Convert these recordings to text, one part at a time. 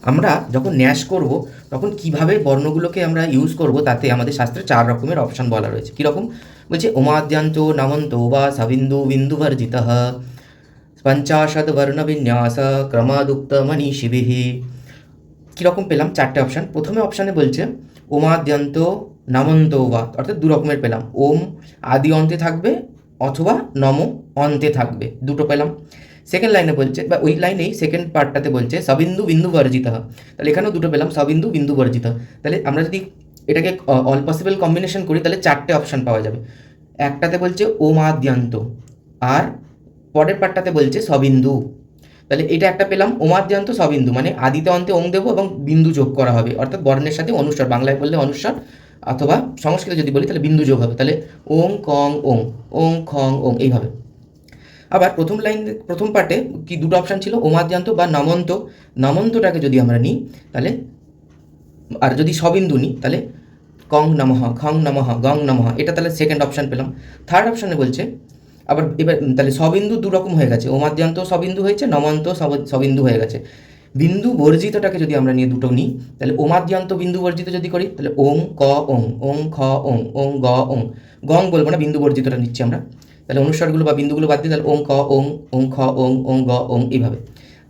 আমরা যখন ন্যাস করব তখন কিভাবে বর্ণগুলোকে আমরা ইউজ করব, তাতে আমাদের শাস্ত্রে 4 রকমের অপশান বলা রয়েছে। কীরকম বলছে, ওমাদ্যান্ত নমন্ত বা সবিন্দু বিন্দুবর্জিত পঞ্চাশদ বর্ণবিন্যাস ক্রমাদুক্ত মনীষিভিঃ। কীরকম পেলাম 4টে অপশান। প্রথমে অপশানে বলছে ওমাদ্যন্ত নমন্ত বা, অর্থাৎ 2 রকমের পেলাম, ওম আদি অন্তে থাকবে অথবা নম অন্তে থাকবে, দুটো পেলাম। সেকেন্ড লাইনে বলছে, বা ওই লাইনেই সেকেন্ড পার্টটাতে বলছে সবিন্দু বিন্দু বর্জিত, তাহলে এখানেও দুটো পেলাম, সবিন্দু বিন্দু বর্জিত। তাহলে আমরা যদি এটাকে অল পসিবল কম্বিনেশন করি তাহলে 4টে অপশান পাওয়া যাবে। একটাতে বলছে ওমাদ্যান্ত, আর পরের পার্টটাতে বলছে সবিন্দু। তাহলে এটা একটা পেলাম, ওমাদ্যান্ত সবিন্দু মানে আদিতে অন্তে ওং দেবো এবং বিন্দু যোগ করা হবে, অর্থাৎ বর্ণের সাথে অনুস্বার, বাংলায় বললে অনুস্বার, অথবা সংস্কৃতে যদি বলি তাহলে বিন্দু যোগ হবে। তাহলে ওং কং ওং খং ওং, এইভাবে। আবার প্রথম পার্টে কি দুটো অপশান ছিল, ওমাদ্যান্ত বা নমন্ত। নমন্তটাকে যদি আমরা নিই তাহলে, আর যদি সবিন্দু নিই তাহলে কং নমঃ, খং নমঃ, গং নমঃ, এটা তাহলে সেকেন্ড অপশান পেলাম। থার্ড অপশানে বলছে আবার, এবার তাহলে সবিন্দু 2 রকম হয়ে গেছে, ওমাদ্যান্ত সবিন্দু হয়েছে, নমন্ত সবিন্দু হয়ে গেছে। বিন্দু বর্জিতটাকে যদি আমরা নিয়ে দুটো নিই তাহলে ওমাদ্যান্ত বিন্দু বর্জিত যদি করি তাহলে ওং ক ওং খ ওং গ ওং, গং বলবো না, বিন্দু বর্জিতটা নিচ্ছি আমরা। তাহলে অনুস্বারগুলো বা বিন্দুগুলো বাদ দিয়ে তাহলে ওং ক ওং খ ওং গ ওং, এইভাবে।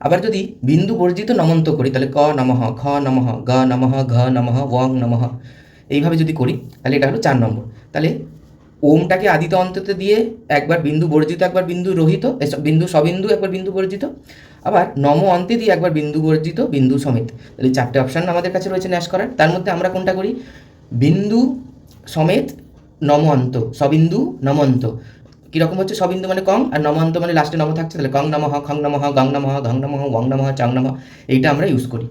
আবার যদি বিন্দু বর্জিত নমন্ত করি তাহলে ক নমঃ, খ নমঃ, গ নমঃ, ঘ নমঃ, ওং নমঃ, এইভাবে যদি করি তাহলে এটা হলো 4 নম্বর। তাহলে ওমটাকে আদিতে অন্ততে দিয়ে একবার বিন্দু বর্জিত, একবার বিন্দু রহিত, বিন্দু সবিন্দু, একবার বিন্দু বর্জিত, আবার নম অন্তে দিয়ে একবার বিন্দু বর্জিত, বিন্দু সমেত। তাহলে 4টে অপশান আমাদের কাছে রয়েছে ন্যাস করার। তার মধ্যে আমরা কোনটা করি, বিন্দু সমেত নম অন্ত, সবিন্দু নমন্ত। কীরকম হচ্ছে, সবিন্দু মানে কং, আর নমন্ত মানে লাস্টে নম থাকছে, তাহলে কং নমঃ, খং নমঃ, গং নমঃ, ঘং নমঃ, ওং নমঃ, চাং নমঃ, এইটা আমরা ইউজ করি।